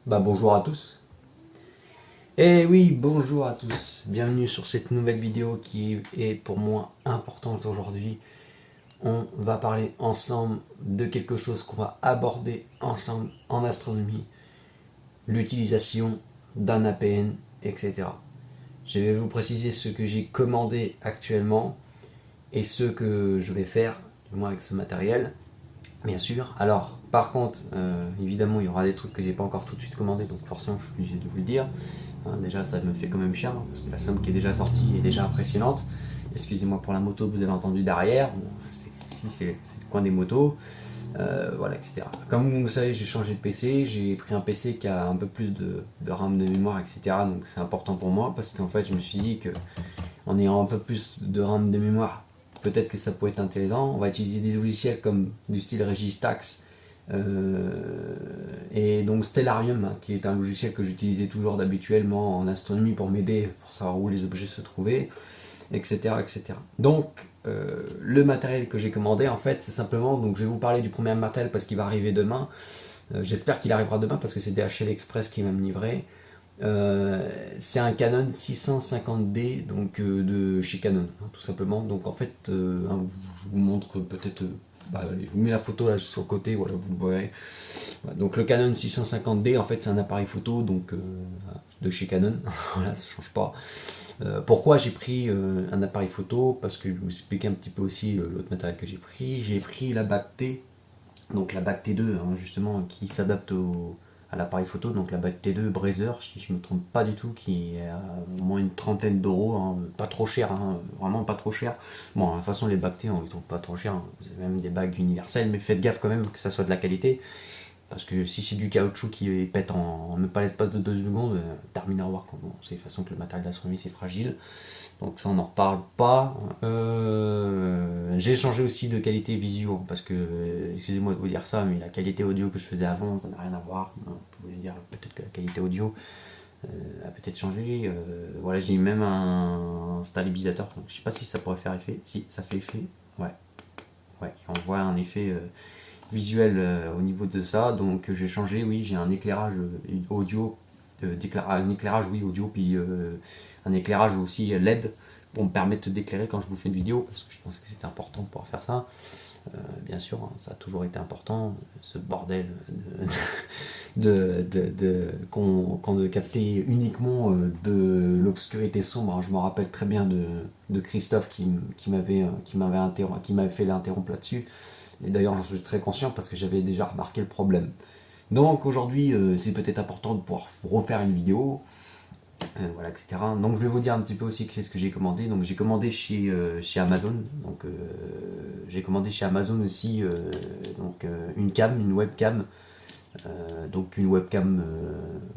Bonjour à tous. Et oui, bonjour à tous. Bienvenue sur cette nouvelle vidéo qui est pour moi importante aujourd'hui. On va parler ensemble de quelque chose qu'on va aborder ensemble en astronomie. L'utilisation d'un APN, etc. Je vais vous préciser ce que j'ai commandé actuellement et ce que je vais faire, du moins avec ce matériel. Bien sûr. Alors, par contre, évidemment, il y aura des trucs que j'ai pas encore tout de suite commandé, donc forcément, je suis obligé de vous le dire. Déjà, ça me fait quand même cher, parce que la somme qui est déjà sortie est déjà impressionnante. Excusez-moi pour la moto que vous avez entendue derrière. Bon, c'est le coin des motos. Voilà, etc. Comme vous le savez, j'ai changé de PC. J'ai pris un PC qui a un peu plus de RAM de mémoire, etc. Donc, c'est important pour moi, parce qu'en fait, je me suis dit que en ayant un peu plus de RAM de mémoire, peut-être que ça pourrait être intéressant. On va utiliser des logiciels comme du style Registax et donc Stellarium, hein, qui est un logiciel que j'utilisais toujours d'habituellement en astronomie pour m'aider, pour savoir où les objets se trouvaient, etc. etc. Donc, le matériel que j'ai commandé, en fait, c'est simplement, donc je vais vous parler du premier matériel parce qu'il va arriver demain. J'espère qu'il arrivera demain parce que c'est DHL Express qui va me livrer. C'est un Canon 650D donc de chez Canon, hein, tout simplement. Donc en fait, je vous montre peut-être, allez, je vous mets la photo là sur le côté, voilà, vous le voyez. Voilà, donc le Canon 650D, en fait, c'est un appareil photo donc de chez Canon. Voilà, ça change pas. Pourquoi j'ai pris un appareil photo? Parce que je vais vous expliquer un petit peu aussi l'autre matériel que j'ai pris. J'ai pris la BAC T, donc la BAC T2, hein, justement, qui s'adapte à l'appareil photo, donc la BAC T2 Brazer, si je ne me trompe pas du tout, qui est à au moins une trentaine d'euros, hein, pas trop cher, hein, vraiment pas trop cher. Bon, de toute façon, les BAC T, on les trouve pas trop chers, hein. Vous avez même des bagues universelles, mais faites gaffe quand même que ça soit de la qualité, parce que si c'est du caoutchouc qui pète en même pas l'espace de 2 secondes, termine à voir. Bon, c'est de toute façon que le matériel d'astronomie c'est fragile. Donc ça on n'en reparle pas. J'ai changé aussi de qualité visuelle parce que, excusez-moi de vous dire ça, mais la qualité audio que je faisais avant, ça n'a rien à voir. Vous pouvez dire peut-être que la qualité audio a peut-être changé. Voilà, j'ai même un stabilisateur. Donc, je sais pas si ça pourrait faire effet. Si, ça fait effet. Ouais, ouais, on voit un effet visuel au niveau de ça. Donc j'ai changé, oui, j'ai un éclairage audio, un éclairage oui audio, puis un éclairage aussi LED pour me permettre d'éclairer quand je vous fais une vidéo, parce que je pense que c'était important de pouvoir faire ça. Bien sûr, hein, ça a toujours été important, ce bordel qu'on de capter uniquement de l'obscurité sombre. Je me rappelle très bien de Christophe qui m'avait fait l'interrompre là-dessus. Et d'ailleurs, j'en suis très conscient parce que j'avais déjà remarqué le problème. Donc aujourd'hui, c'est peut-être important de pouvoir refaire une vidéo, voilà, etc. Donc je vais vous dire un petit peu aussi qu'est-ce que j'ai commandé. Donc j'ai commandé chez Amazon. Donc j'ai commandé chez Amazon aussi une webcam. Donc une webcam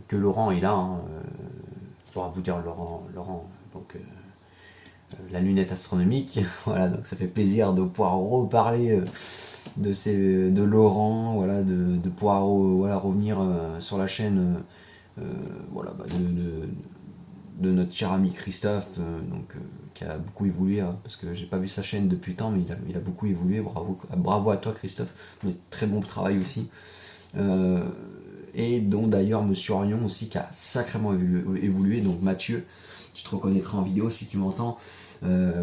que Laurent est là, hein, pour vous dire Laurent donc la lunette astronomique. Voilà, donc ça fait plaisir de pouvoir reparler de Laurent, voilà, de pouvoir voilà, revenir sur la chaîne voilà, de notre cher ami Christophe, qui a beaucoup évolué, hein, parce que j'ai pas vu sa chaîne depuis tant, mais il a beaucoup évolué. Bravo à toi Christophe, très bon travail aussi. Et dont d'ailleurs Monsieur Orion aussi qui a sacrément évolué. Donc Mathieu, tu te reconnaîtras en vidéo si tu m'entends.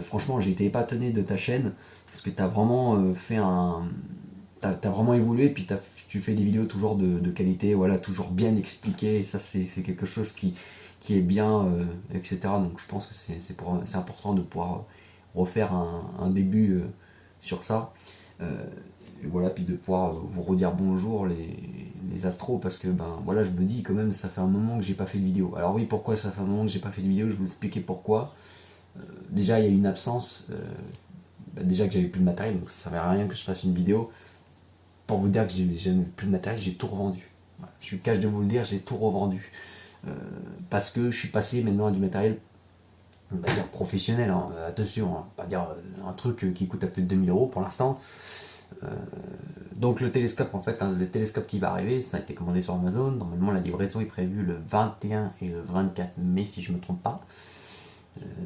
Franchement, j'ai été épatonné de ta chaîne parce que tu as vraiment fait un. T'as vraiment évolué, puis tu fais des vidéos toujours de qualité, voilà, toujours bien expliquées. Et ça, c'est quelque chose qui est bien, etc. Donc je pense que c'est important de pouvoir refaire un début sur ça. Et voilà, puis de pouvoir vous redire bonjour les astros, parce que ben voilà, je me dis quand même, ça fait un moment que j'ai pas fait de vidéo. Alors oui, pourquoi ça fait un moment que j'ai pas fait de vidéo, je vais vous expliquer pourquoi. Déjà, il y a une absence, déjà que j'avais plus de matériel, donc ça servait à rien que je fasse une vidéo. Pour vous dire que j'ai plus de matériel, j'ai tout revendu. Voilà. Je suis cash de vous le dire, j'ai tout revendu. Parce que je suis passé maintenant à du matériel, on va dire professionnel, hein. Attention, hein, pas dire un truc qui coûte à plus de 2000 euros pour l'instant. Donc le télescope, en fait, hein, le télescope qui va arriver, ça a été commandé sur Amazon. Normalement, la livraison est prévue le 21 et le 24 mai, si je ne me trompe pas,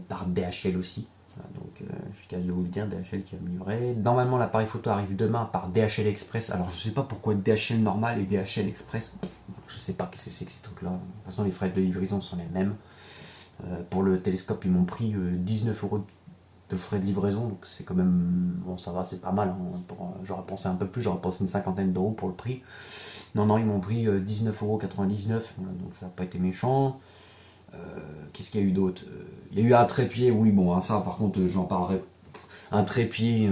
par DHL aussi. Voilà, donc je suis capable de vous le dire, DHL qui va me livrer. Normalement, l'appareil photo arrive demain par DHL Express. Alors je ne sais pas pourquoi DHL normal et DHL Express. je sais pas qu'est-ce que c'est que ces trucs-là. De toute façon, les frais de livraison sont les mêmes. Pour le télescope, ils m'ont pris 19 euros de frais de livraison, donc c'est quand même, bon, ça va, c'est pas mal, hein. J'aurais pensé un peu plus, j'aurais pensé une cinquantaine d'euros pour le prix. Non, ils m'ont pris 19,99 €, voilà, donc ça n'a pas été méchant. Qu'est-ce qu'il y a eu d'autre? Il y a eu un trépied, oui, bon, hein, ça par contre, j'en parlerai. Un trépied,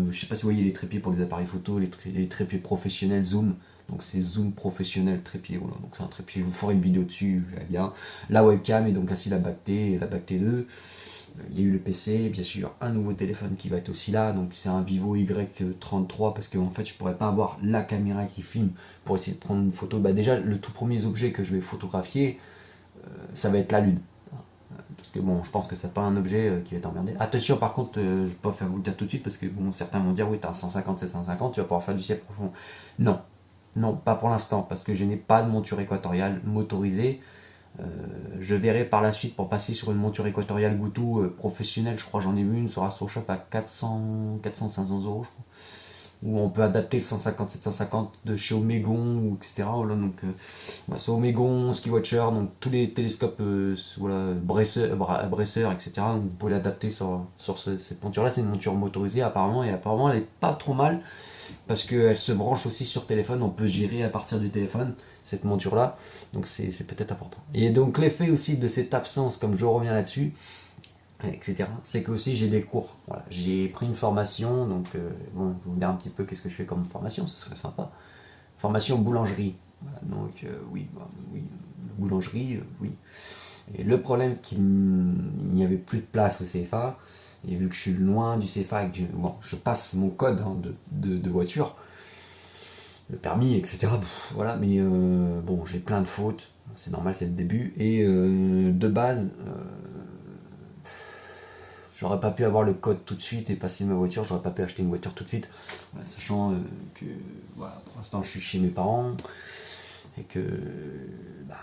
je sais pas si vous voyez les trépieds pour les appareils photo, les trépieds professionnels Zoom. Donc c'est Zoom professionnel trépied, voilà. Donc c'est un trépied, je vous ferai une vidéo dessus, vous verrez bien. La webcam et donc ainsi la Back T 2. Il y a eu le PC, bien sûr, un nouveau téléphone qui va être aussi là. Donc c'est un Vivo Y33 parce qu'en fait je pourrais pas avoir la caméra qui filme pour essayer de prendre une photo. Bah déjà le tout premier objet que je vais photographier, ça va être la Lune. Parce que bon, je pense que c'est pas un objet qui va t'emmerder. Attention, par contre, je vais pas faire vous le dire tout de suite parce que bon, certains vont dire oui, t'as un 150, 750, tu vas pouvoir faire du ciel profond. Non, non, pas pour l'instant parce que je n'ai pas de monture équatoriale motorisée. Je verrai par la suite pour passer sur une monture équatoriale Goutou professionnelle. Je crois j'en ai vu une sur AstroShop à 400, 500 euros, je crois. Où on peut adapter le 150, 750 de chez Omegon, etc. Voilà, donc c'est Omegon, Skywatcher, donc tous les télescopes, voilà, Bresser, etc. Donc, vous pouvez l'adapter sur cette monture-là. C'est une monture motorisée apparemment, et apparemment elle est pas trop mal parce qu'elle se branche aussi sur téléphone. On peut gérer à partir du téléphone cette monture-là, donc c'est peut-être important. Et donc l'effet aussi de cette absence, comme je reviens là-dessus, etc. C'est que aussi j'ai des cours. Voilà. J'ai pris une formation, donc bon, je vais vous dire un petit peu qu'est-ce que je fais comme formation, ce serait sympa. Formation boulangerie. Voilà, donc oui, boulangerie, oui. Et le problème qu'il n'y avait plus de place au CFA, et vu que je suis loin du CFA et que je passe mon code hein, de voiture, le permis, etc. Voilà, mais bon, j'ai plein de fautes, c'est normal, c'est le début, et de base, j'aurais pas pu avoir le code tout de suite et passer ma voiture, j'aurais pas pu acheter une voiture tout de suite, voilà, sachant que voilà, pour l'instant je suis chez mes parents et que bah,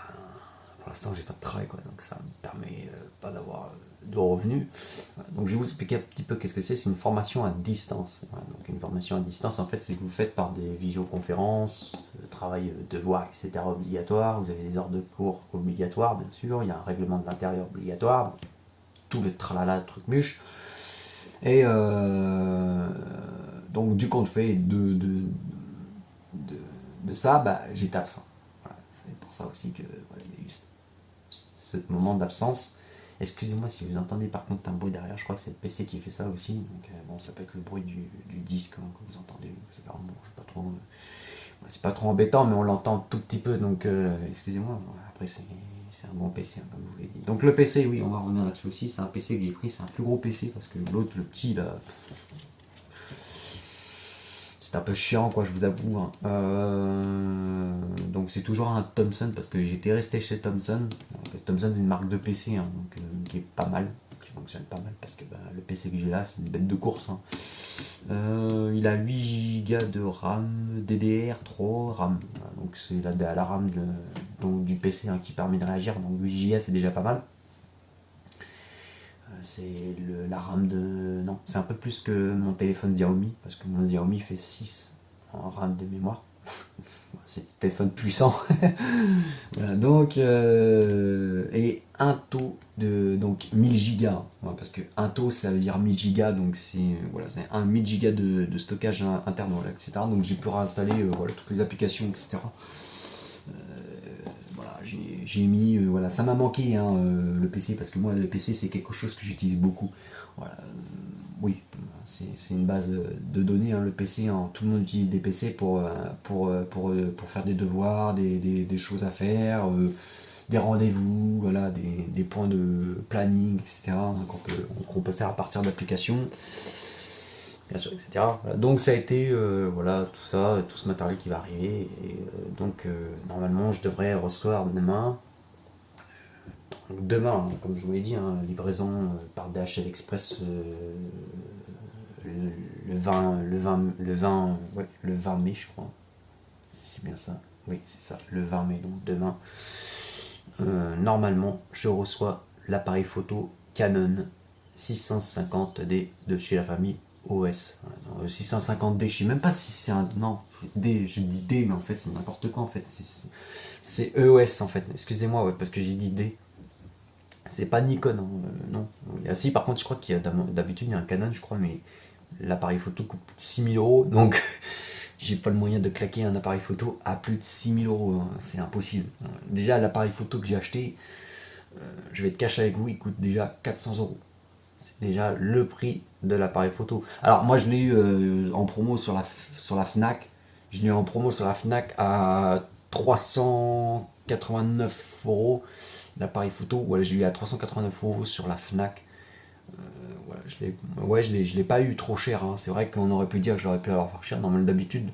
pour l'instant j'ai pas de travail, quoi, donc ça me permet pas d'avoir de revenus. Voilà, donc je vais vous expliquer un petit peu qu'est-ce que c'est une formation à distance. Voilà, donc une formation à distance, en fait, c'est que vous faites par des visioconférences, travail, devoir, etc. obligatoire, vous avez des heures de cours obligatoires, bien sûr, il y a un règlement de l'intérieur obligatoire, tout le tralala, le truc mûche. Et donc, du compte fait de ça, bah, j'étais absent. Voilà, c'est pour ça aussi que voilà, il y a eu ce moment d'absence. Excusez-moi si vous entendez par contre un bruit derrière, je crois que c'est le PC qui fait ça aussi. Donc, bon, ça peut être le bruit du disque hein, que vous entendez. C'est pas, bon, c'est pas trop embêtant, mais on l'entend tout petit peu. Donc, excusez-moi. Après, c'est un bon PC, hein, comme je vous l'ai dit. Donc le PC, oui, on va revenir là-dessus aussi. C'est un PC que j'ai pris, c'est un plus gros PC parce que l'autre, le petit, là, c'est un peu chiant, quoi, je vous avoue. Hein. Donc c'est toujours un Thomson parce que j'étais resté chez Thomson. Donc, Thomson, c'est une marque de PC hein, donc, qui est pas mal, qui fonctionne pas mal parce que bah, le PC que j'ai là, c'est une bête de course. Hein. Il a 8 Go de RAM, DDR3 RAM. Voilà, donc c'est la RAM donc, du PC hein, qui permet de réagir. Donc 8 Go c'est déjà pas mal. C'est la RAM de... Non, c'est un peu plus que mon téléphone Xiaomi, parce que mon Xiaomi fait 6 en RAM de mémoire. C'est un téléphone puissant. Voilà, donc, et un taux de donc 1000 Go, hein, parce que un taux ça veut dire 1000 Go, donc c'est voilà, c'est un 1000 Go de stockage interne, voilà, etc. Donc j'ai pu réinstaller voilà, toutes les applications, etc. Voilà, j'ai mis, voilà, ça m'a manqué hein, le PC parce que moi le PC c'est quelque chose que j'utilise beaucoup. Voilà, oui, c'est une base de données hein, le PC. Hein, tout le monde utilise des PC pour faire des devoirs, des choses à faire, des rendez-vous, voilà, des points de planning, etc. Hein, qu'on peut faire à partir d'applications. Bien sûr, etc. Voilà. Donc ça a été voilà tout ça, tout ce matériel qui va arriver. Et donc normalement je devrais recevoir demain. Donc demain, hein, comme je vous l'ai dit, hein, livraison par DHL Express le 20 mai je crois. C'est bien ça. Oui, c'est ça, le 20 mai, donc demain. Normalement, je reçois l'appareil photo Canon 650D de chez la famille OS. Voilà, 650D, je sais même pas si c'est un... Non, D, je dis D, mais en fait c'est n'importe quoi en fait. C'est EOS en fait, excusez-moi, ouais, parce que j'ai dit D. C'est pas Nikon, hein, non. Si, par contre, je crois qu'il y a d'habitude, il y a un Canon, je crois, mais l'appareil photo coûte plus de 6 000 €, donc j'ai pas le moyen de claquer un appareil photo à plus de 6 000 €, hein, c'est impossible. Déjà, l'appareil photo que j'ai acheté, je vais être cash avec vous, il coûte déjà 400 €. C'est déjà le prix de l'appareil photo. Alors moi je l'ai eu en promo sur la Fnac. Je l'ai eu en promo sur la Fnac à 389 € l'appareil photo. Voilà, j'ai eu à 389 € sur la Fnac. Voilà, je l'ai pas eu trop cher, hein. C'est vrai qu'on aurait pu dire que j'aurais pu l'avoir cher. Normalement d'habitude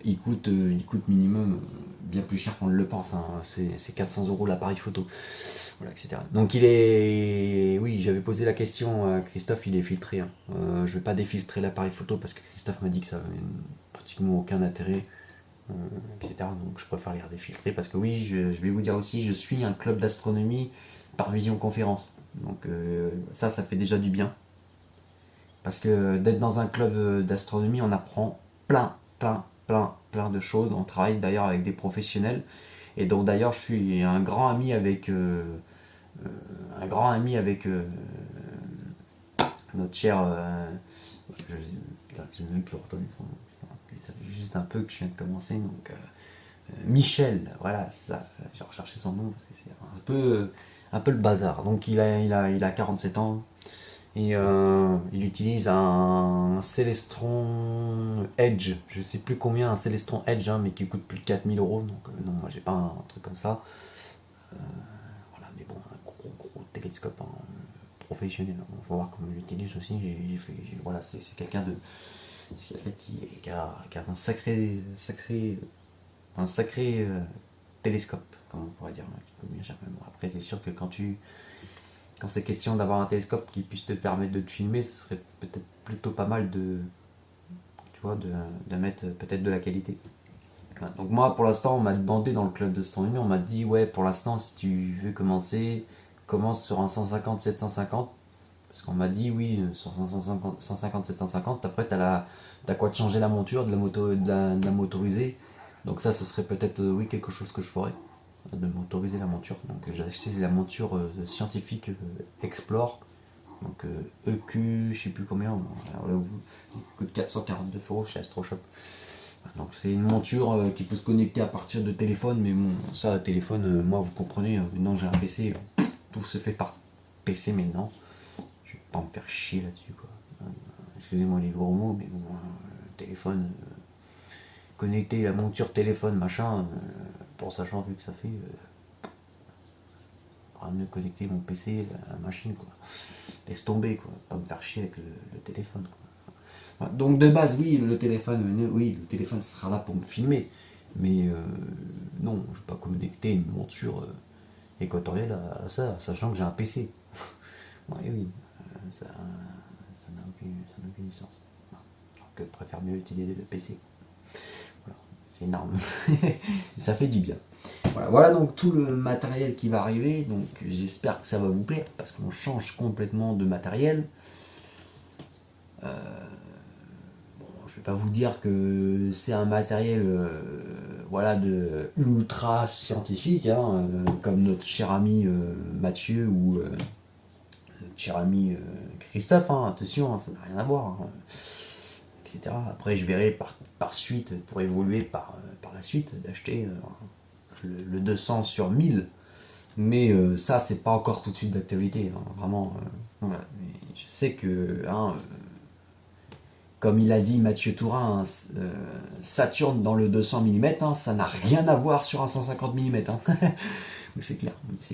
il coûte minimum bien plus cher qu'on ne le pense, hein. C'est 400 € l'appareil photo. Voilà, etc. Donc il est... Oui, j'avais posé la question à Christophe, il est filtré, hein. Je vais pas défiltrer l'appareil photo parce que Christophe m'a dit que ça avait pratiquement aucun intérêt, etc. Donc je préfère les redéfiltrer parce que oui, je vais vous dire aussi, je suis un club d'astronomie par visioconférence. Donc ça fait déjà du bien. Parce que d'être dans un club d'astronomie, on apprend plein de choses. On travaille d'ailleurs avec des professionnels. Et donc d'ailleurs, je suis un grand ami avec notre cher. Je n'ai même plus retenu son nom. Ça fait juste un peu que je viens de commencer. Donc Michel, voilà, ça. J'ai recherché son nom parce que c'est un peu le bazar. Donc il a 47 ans. Et il utilise un Celestron Edge, je sais plus combien, un Celestron Edge, hein, mais qui coûte plus de 4 000 €. Donc non, moi j'ai pas un truc comme ça. Voilà, mais bon, un gros télescope, hein, professionnel. Il faut voir comment il l'utilise aussi. Voilà, c'est quelqu'un qui a un sacré télescope, comme on pourrait dire, hein, qui coûte bien cher. Bon, après, c'est sûr que quand c'est question d'avoir un télescope qui puisse te permettre de te filmer, ce serait peut-être plutôt pas mal de mettre peut-être de la qualité. Voilà. Donc moi, pour l'instant, on m'a demandé dans le club d'astronomie, on m'a dit, ouais, pour l'instant, si tu veux commencer, commence sur un 150-750. Parce qu'on m'a dit, oui, sur 150-750, après, t'as quoi de changer la monture, de la motoriser. Donc ça, ce serait peut-être, oui, quelque chose que je ferais, de motoriser la monture. Donc j'ai acheté la monture scientifique Explore, donc EQ, je sais plus combien, alors là, coûte 449 € chez AstroShop. Donc c'est une monture qui peut se connecter à partir de téléphone, mais bon, ça, téléphone, moi vous comprenez, maintenant j'ai un PC, tout se fait par PC maintenant. Je vais pas me faire chier là-dessus, quoi. Excusez-moi les gros mots, mais bon, téléphone, connecter la monture téléphone, machin, pour sachant vu que ça fait mieux connecter mon PC à la machine, quoi. Laisse tomber, quoi, pas me faire chier avec le téléphone, quoi. Voilà. Donc de base, oui, le téléphone sera là pour me filmer, mais non, je vais pas connecter une monture équatoriale à ça, sachant que j'ai un PC. Ouais, oui, ça n'a aucun sens. Donc je préfère mieux utiliser le PC. Voilà, c'est énorme. Ça fait du bien. Voilà donc tout le matériel qui va arriver, donc j'espère que ça va vous plaire, parce qu'on change complètement de matériel. Bon, je vais pas vous dire que c'est un matériel de ultra scientifique, hein, comme notre cher ami Mathieu ou notre cher ami Christophe, hein, attention, hein, ça n'a rien à voir, hein, etc. Après je verrai par suite, pour évoluer par la suite, d'acheter le 200 sur 1000, mais ça c'est pas encore tout de suite d'actualité, hein, vraiment. Voilà. Je sais que comme il a dit Mathieu Tourin, hein, Saturne dans le 200 mm, hein, ça n'a rien à voir sur un 150 mm, hein. C'est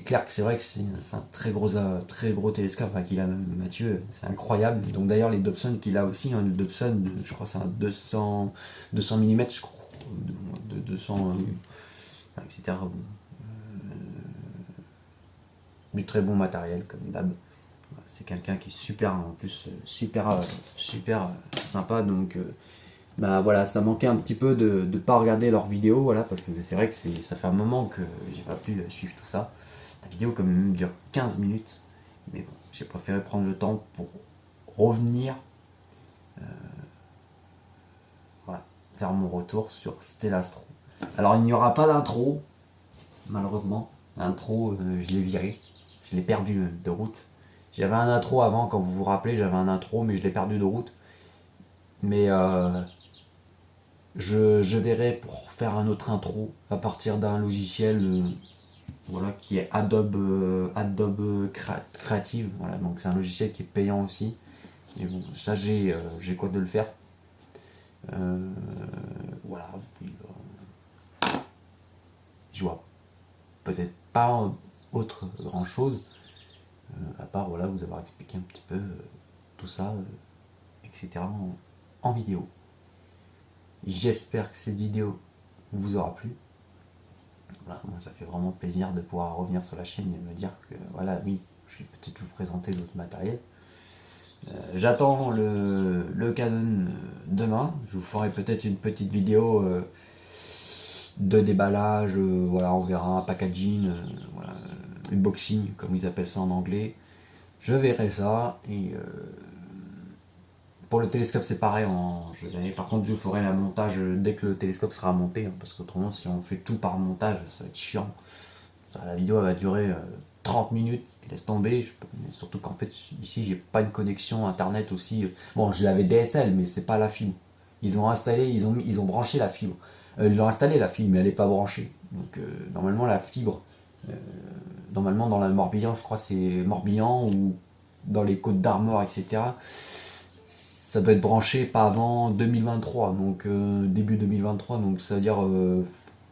clair que c'est vrai que c'est un très gros télescope, hein, qu'il a, Mathieu, c'est incroyable. Donc d'ailleurs les Dobson qu'il a aussi, hein, le Dobson, je crois que c'est un 200 mm, je crois, de 200, etc. Du très bon matériel comme d'hab. C'est quelqu'un qui est super, en plus super sympa, donc voilà, ça manquait un petit peu de ne pas regarder leurs vidéos, voilà, parce que c'est vrai que ça fait un moment que j'ai pas pu suivre tout ça. La vidéo quand même dure 15 minutes, mais bon, j'ai préféré prendre le temps pour revenir voilà, faire mon retour sur Stellastro. Alors il n'y aura pas d'intro, malheureusement. L'intro, je l'ai viré, je l'ai perdu de route. J'avais un intro avant, quand vous vous rappelez, j'avais un intro, mais je l'ai perdu de route. Mais je verrai pour faire un autre intro à partir d'un logiciel voilà, qui est Adobe Creative. Voilà, donc c'est un logiciel qui est payant aussi. Et bon, ça j'ai quoi de le faire. Voilà. Puis, je vois peut-être pas autre grand chose. À part voilà, vous avoir expliqué un petit peu tout ça, etc. en vidéo. J'espère que cette vidéo vous aura plu. Voilà, moi, ça fait vraiment plaisir de pouvoir revenir sur la chaîne et me dire que voilà, oui, je vais peut-être vous présenter d'autres matériels. J'attends le Canon demain. Je vous ferai peut-être une petite vidéo de déballage. Voilà, on verra un packaging, voilà, unboxing, comme ils appellent ça en anglais. Je verrai ça. Et pour le télescope, c'est pareil. Par contre, je ferai le montage dès que le télescope sera monté. Hein, parce qu'autrement, si on fait tout par montage, ça va être chiant. Ça, la vidéo elle va durer 30 minutes, laisse tomber. Surtout qu'en fait, ici, j'ai pas une connexion internet aussi. Bon, je l'avais DSL, mais c'est pas la fibre. Ils ont installé, ils ont branché la fibre. Ils ont installé la fibre, mais elle n'est pas branchée. Donc, normalement, la fibre, normalement, dans le Morbihan, je crois c'est Morbihan ou dans les Côtes d'Armor, etc. Ça doit être branché pas avant 2023, donc début 2023, donc ça veut dire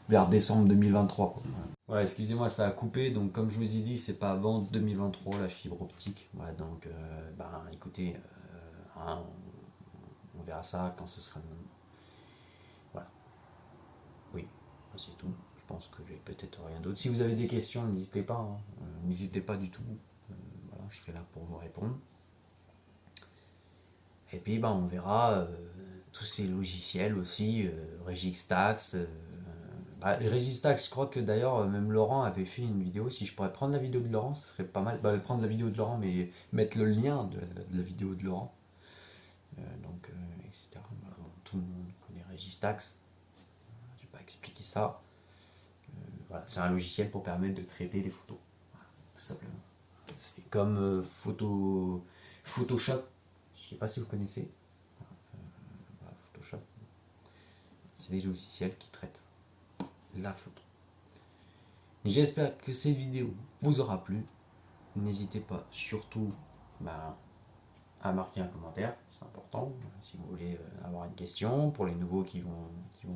vers décembre 2023. Quoi. Voilà, excusez-moi, ça a coupé, donc comme je vous ai dit, c'est pas avant 2023 la fibre optique. Voilà, donc écoutez, hein, on verra ça quand ce sera. Voilà, oui, c'est tout. Je pense que j'ai peut-être rien d'autre. Si vous avez des questions, n'hésitez pas, hein. N'hésitez pas du tout. Voilà, je serai là pour vous répondre. Et puis on verra tous ces logiciels aussi, Registax. Registax, je crois que d'ailleurs même Laurent avait fait une vidéo. Si je pourrais prendre la vidéo de Laurent, ce serait pas mal. Prendre la vidéo de Laurent, mais mettre le lien de la vidéo de Laurent. Etc. Voilà, bon, tout le monde connaît Registax. Je vais pas expliquer ça. Voilà, c'est un logiciel pour permettre de traiter les photos. Voilà, tout simplement. C'est comme Photoshop. Je sais pas si vous connaissez. Voilà, Photoshop. C'est des logiciels qui traitent la photo. J'espère que cette vidéo vous aura plu. N'hésitez pas surtout à marquer un commentaire, c'est important. Si vous voulez avoir une question, pour les nouveaux qui vont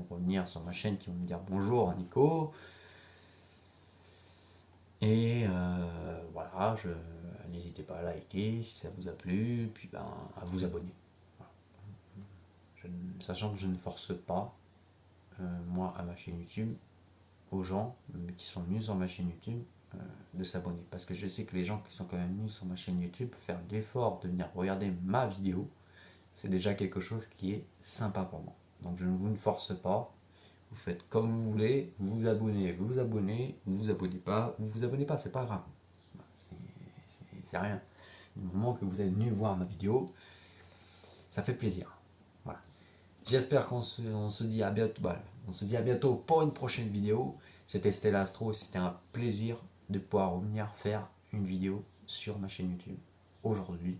revenir sur ma chaîne, qui vont me dire bonjour Nico. Et voilà, n'hésitez pas à liker si ça vous a plu, puis à vous abonner. Voilà. Sachant que je ne force pas, moi, à ma chaîne YouTube, aux gens qui sont venus sur ma chaîne YouTube de s'abonner. Parce que je sais que les gens qui sont quand même venus sur ma chaîne YouTube, faire l'effort de venir regarder ma vidéo, c'est déjà quelque chose qui est sympa pour moi. Donc je ne vous force pas. Vous faites comme vous voulez, vous vous abonnez, vous abonnez pas, vous vous abonnez pas, c'est pas grave. C'est rien. Du moment que vous êtes venu voir ma vidéo, ça fait plaisir. Voilà. J'espère qu'on se dit à bientôt. Voilà. On se dit à bientôt pour une prochaine vidéo. C'était Stellastro, c'était un plaisir de pouvoir revenir faire une vidéo sur ma chaîne YouTube aujourd'hui,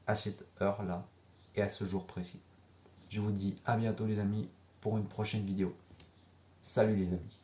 à cette heure-là et à ce jour précis. Je vous dis à bientôt les amis pour une prochaine vidéo. Salut les amis.